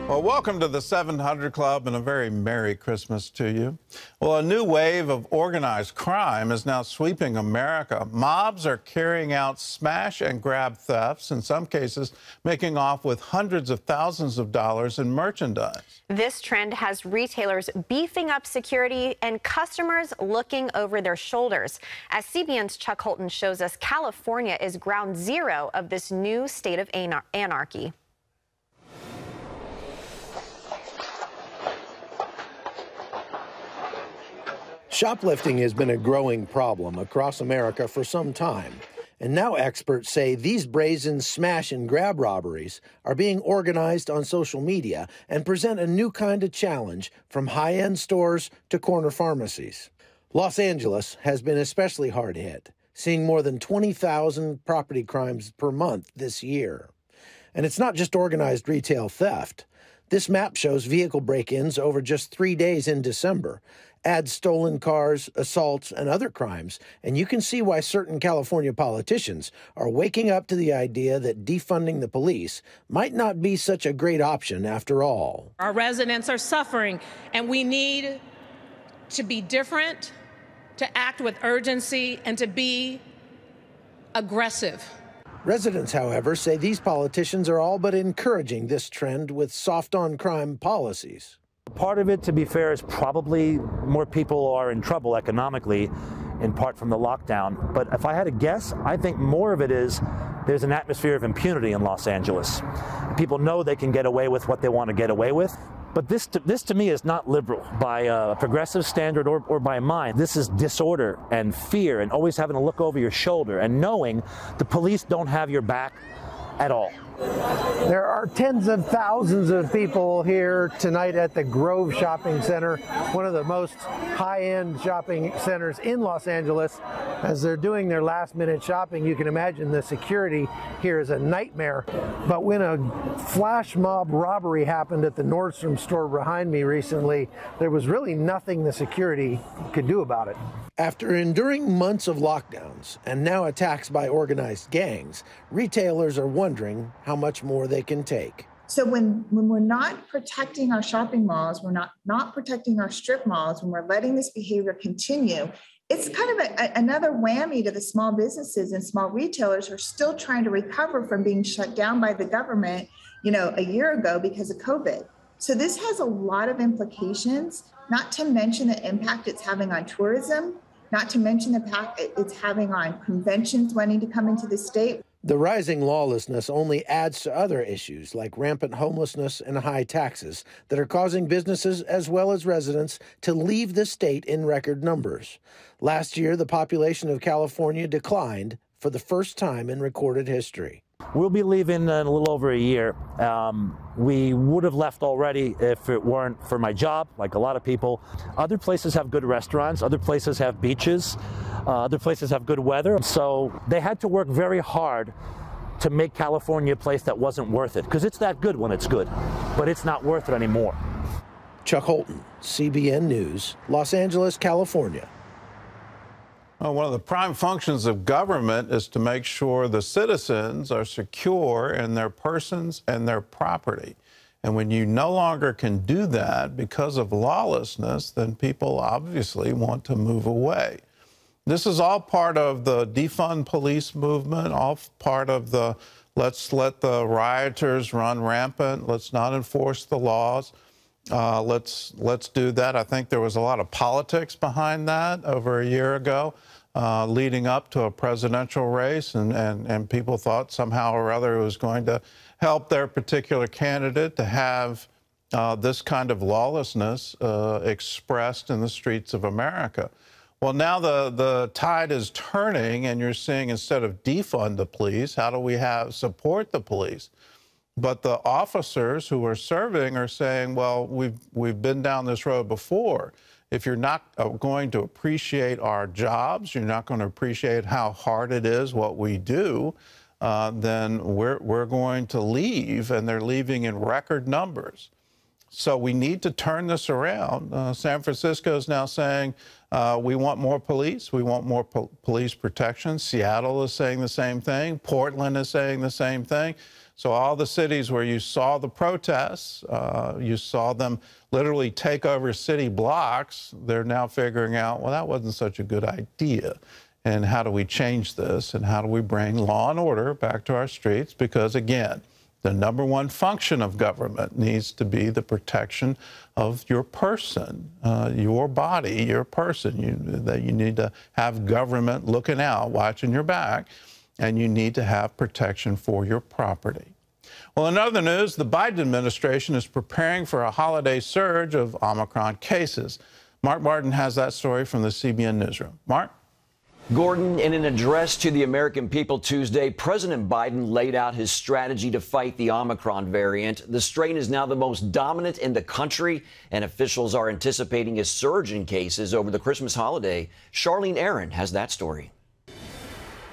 Well, welcome to the 700 Club and a very Merry Christmas to you. Well, a new wave of organized crime is now sweeping America. Mobs are carrying out smash and grab thefts, in some cases making off with hundreds of thousands of dollars in merchandise. This trend has retailers beefing up security and customers looking over their shoulders. As CBN's Chuck Holton shows us, California is ground zero of this new state of anarchy. Shoplifting has been a growing problem across America for some time, and now experts say these brazen smash and grab robberies are being organized on social media and present a new kind of challenge from high-end stores to corner pharmacies. Los Angeles has been especially hard hit, seeing more than 20,000 property crimes per month this year. And it's not just organized retail theft. This map shows vehicle break-ins over just 3 days in December, adds stolen cars, assaults, and other crimes, and you can see why certain California politicians are waking up to the idea that defunding the police might not be such a great option after all. Our residents are suffering, and we need to be different, to act with urgency, and to be aggressive. Residents, however, say these politicians are all but encouraging this trend with soft-on-crime policies. Part of it, to be fair, is probably more people are in trouble economically, in part from the lockdown. But if I had to guess, I think more of it is there's an atmosphere of impunity in Los Angeles. People know they can get away with what they want to get away with. But this to me is not liberal by a progressive standard or by mine. This is disorder and fear and always having to look over your shoulder and knowing the police don't have your back at all. There are tens of thousands of people here tonight at the Grove Shopping Center, one of the most high-end shopping centers in Los Angeles. As they're doing their last-minute shopping, you can imagine the security here is a nightmare. But when a flash mob robbery happened at the Nordstrom store behind me recently, there was really nothing the security could do about it. After enduring months of lockdowns and now attacks by organized gangs, retailers are wondering how much more they can take. So when we're not protecting our shopping malls, we're not protecting our strip malls, when we're letting this behavior continue, it's kind of another whammy to the small businesses and small retailers who are still trying to recover from being shut down by the government, a year ago because of COVID. So this has a lot of implications, not to mention the impact it's having on tourism, not to mention the impact it's having on conventions wanting to come into the state. The rising lawlessness only adds to other issues like rampant homelessness and high taxes that are causing businesses as well as residents to leave the state in record numbers. Last year, the population of California declined for the first time in recorded history. We'll be leaving in a little over a year. We would have left already if it weren't for my job, like a lot of people. Other places have good restaurants, other places have beaches, other places have good weather. So they had to work very hard to make California a place that wasn't worth it, because it's that good when it's good, but it's not worth it anymore. Chuck Holton, CBN News, Los Angeles, California. Well, one of the prime functions of government is to make sure the citizens are secure in their persons and their property. And when you no longer can do that because of lawlessness, then people obviously want to move away. This is all part of the defund police movement, all part of the let's let the rioters run rampant, let's not enforce the laws. Let's do that. I think there was a lot of politics behind that over a year ago, leading up to a presidential race, and people thought somehow or other it was going to help their particular candidate to have this kind of lawlessness expressed in the streets of America. Well, now the tide is turning, and you're seeing, instead of defund the police, how do we support the police? But the officers who are serving are saying, well, we've been down this road before. If you're not going to appreciate our jobs, you're not going to appreciate how hard it is, what we do, then we're going to leave, and they're leaving in record numbers. So we need to turn this around. San Francisco is now saying we want more police. We want more police protection. Seattle is saying the same thing. Portland is saying the same thing. So all the cities where you saw the protests, you saw them literally take over city blocks, they're now figuring out, well, that wasn't such a good idea. And how do we change this? And how do we bring law and order back to our streets? Because, again, the number one function of government needs to be the protection of your person, your body, your person. That you need to have government looking out, watching your back, and you need to have protection for your property. Well, in other news, the Biden administration is preparing for a holiday surge of Omicron cases. Mark Martin has that story from the CBN Newsroom. Mark? Gordon, in an address to the American people Tuesday, President Biden laid out his strategy to fight the Omicron variant. The strain is now the most dominant in the country, and officials are anticipating a surge in cases over the Christmas holiday. Charlene Aaron has that story.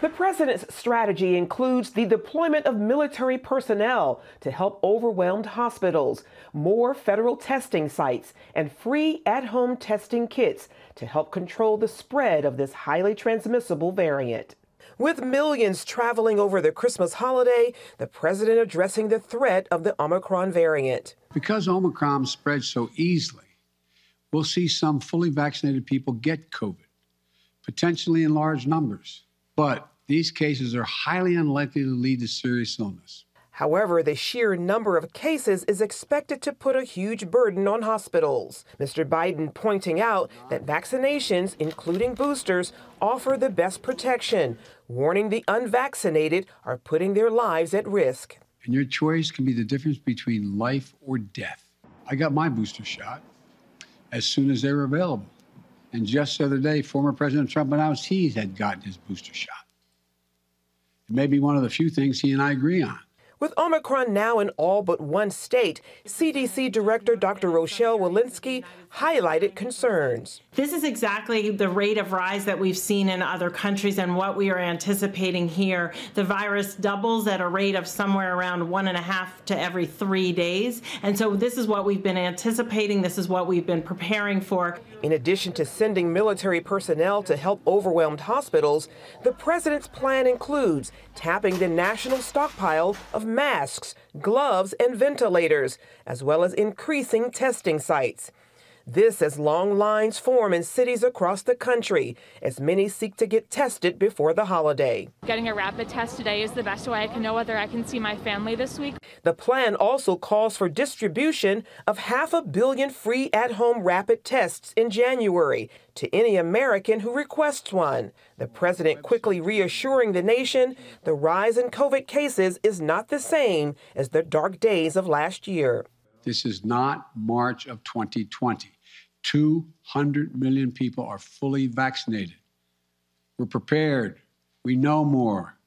The president's strategy includes the deployment of military personnel to help overwhelmed hospitals, more federal testing sites, and free at-home testing kits to help control the spread of this highly transmissible variant. With millions traveling over the Christmas holiday, the president addressing the threat of the Omicron variant. Because Omicron spreads so easily, we'll see some fully vaccinated people get COVID, potentially in large numbers. But these cases are highly unlikely to lead to serious illness. However, the sheer number of cases is expected to put a huge burden on hospitals. Mr. Biden pointing out that vaccinations, including boosters, offer the best protection, warning the unvaccinated are putting their lives at risk. And your choice can be the difference between life or death. I got my booster shot as soon as they were available. And just the other day, former President Trump announced he had gotten his booster shot. It may be one of the few things he and I agree on. With Omicron now in all but one state, CDC Director Dr. Rochelle Walensky highlighted concerns. This is exactly the rate of rise that we've seen in other countries and what we are anticipating here. The virus doubles at a rate of somewhere around 1.5 to every 3 days. And so this is what we've been anticipating. This is what we've been preparing for. In addition to sending military personnel to help overwhelmed hospitals, the president's plan includes tapping the national stockpile of masks, gloves, and ventilators, as well as increasing testing sites. This as long lines form in cities across the country, as many seek to get tested before the holiday. Getting a rapid test today is the best way I can know whether I can see my family this week. The plan also calls for distribution of 500 million free at-home rapid tests in January to any American who requests one. The president quickly reassuring the nation the rise in COVID cases is not the same as the dark days of last year. This is not March of 2020. 200 million people are fully vaccinated. We're prepared. We know more.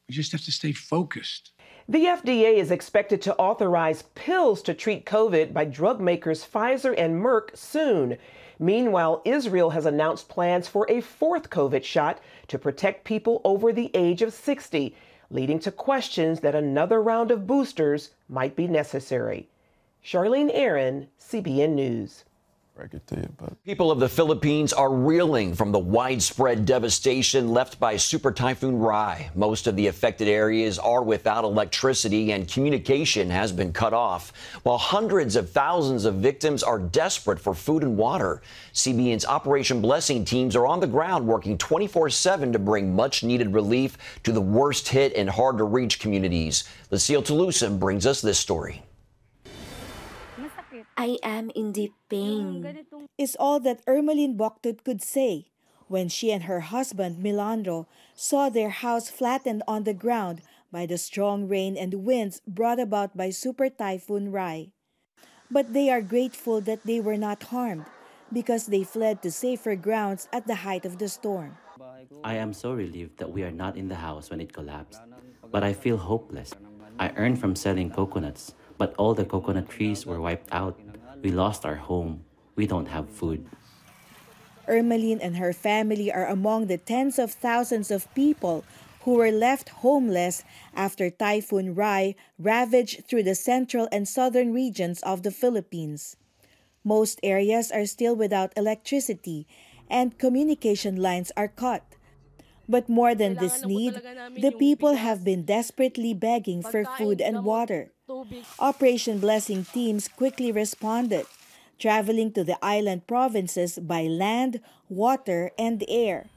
We just have to stay focused. The FDA is expected to authorize pills to treat COVID by drug makers Pfizer and Merck soon. Meanwhile, Israel has announced plans for a fourth COVID shot to protect people over the age of 60, leading to questions that another round of boosters might be necessary. Charlene Aaron, CBN News. People of the Philippines are reeling from the widespread devastation left by Super Typhoon Rai. Most of the affected areas are without electricity and communication has been cut off, while hundreds of thousands of victims are desperate for food and water. CBN's Operation Blessing teams are on the ground working 24/7 to bring much-needed relief to the worst-hit and hard-to-reach communities. Lucille Toulouse brings us this story. I am in deep pain, is all that Ermeline Boctud could say when she and her husband, Milandro, saw their house flattened on the ground by the strong rain and winds brought about by Super Typhoon Rai. But they are grateful that they were not harmed because they fled to safer grounds at the height of the storm. I am so relieved that we are not in the house when it collapsed, but I feel hopeless. I earned from selling coconuts, but all the coconut trees were wiped out. We lost our home. We don't have food. Ermeline and her family are among the tens of thousands of people who were left homeless after Typhoon Rai ravaged through the central and southern regions of the Philippines. Most areas are still without electricity and communication lines are cut. But more than this need, the people have been desperately begging for food and water. Operation Blessing teams quickly responded, traveling to the island provinces by land, water, and air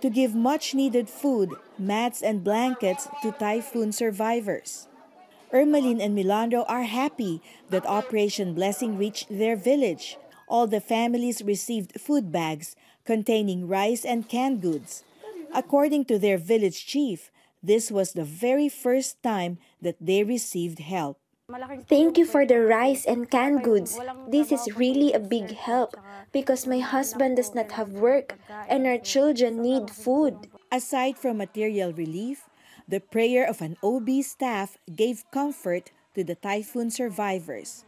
to give much-needed food, mats, and blankets to typhoon survivors. Ermeline and Milando are happy that Operation Blessing reached their village. All the families received food bags containing rice and canned goods. According to their village chief, this was the very first time that they received help. Thank you for the rice and canned goods. This is really a big help because my husband does not have work and our children need food. Aside from material relief, the prayer of an OB staff gave comfort to the typhoon survivors.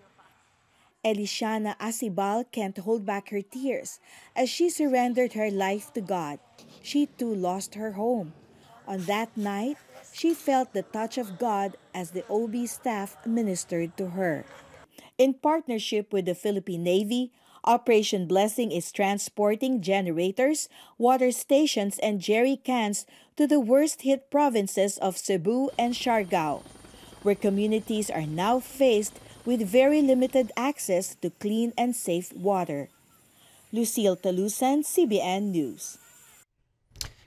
Elishana Asibal can't hold back her tears as she surrendered her life to God. She too lost her home. On that night, she felt the touch of God as the OB staff ministered to her. In partnership with the Philippine Navy, Operation Blessing is transporting generators, water stations, and jerry cans to the worst-hit provinces of Cebu and Siargao, where communities are now faced with very limited access to clean and safe water. Lucille Talusan, CBN News.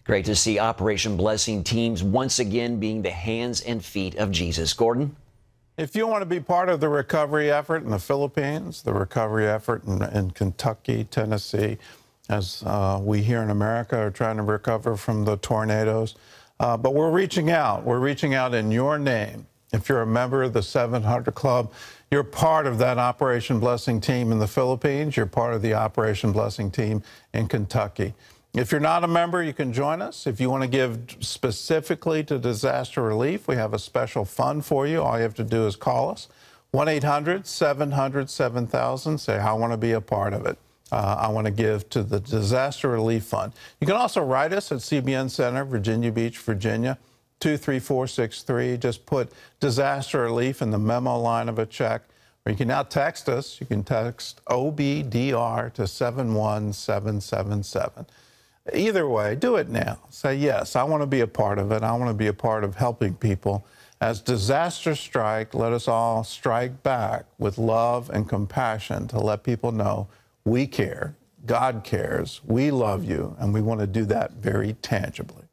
Great to see Operation Blessing teams once again being the hands and feet of Jesus. Gordon? If you want to be part of the recovery effort in the Philippines, the recovery effort in Kentucky, Tennessee, as we here in America are trying to recover from the tornadoes, but we're reaching out. We're reaching out in your name. If you're a member of the 700 Club, you're part of that Operation Blessing team in the Philippines. You're part of the Operation Blessing team in Kentucky. If you're not a member, you can join us. If you want to give specifically to disaster relief, we have a special fund for you. All you have to do is call us, 1-800-700-7000. Say, I want to be a part of it. I want to give to the Disaster Relief Fund. You can also write us at CBN Center, Virginia Beach, Virginia, 23463. Just put disaster relief in the memo line of a check. Or you can now text us. You can text OBDR to 71777. Either way, do it now. Say, yes, I want to be a part of it. I want to be a part of helping people. As disasters strike, let us all strike back with love and compassion to let people know we care, God cares, we love you, and we want to do that very tangibly.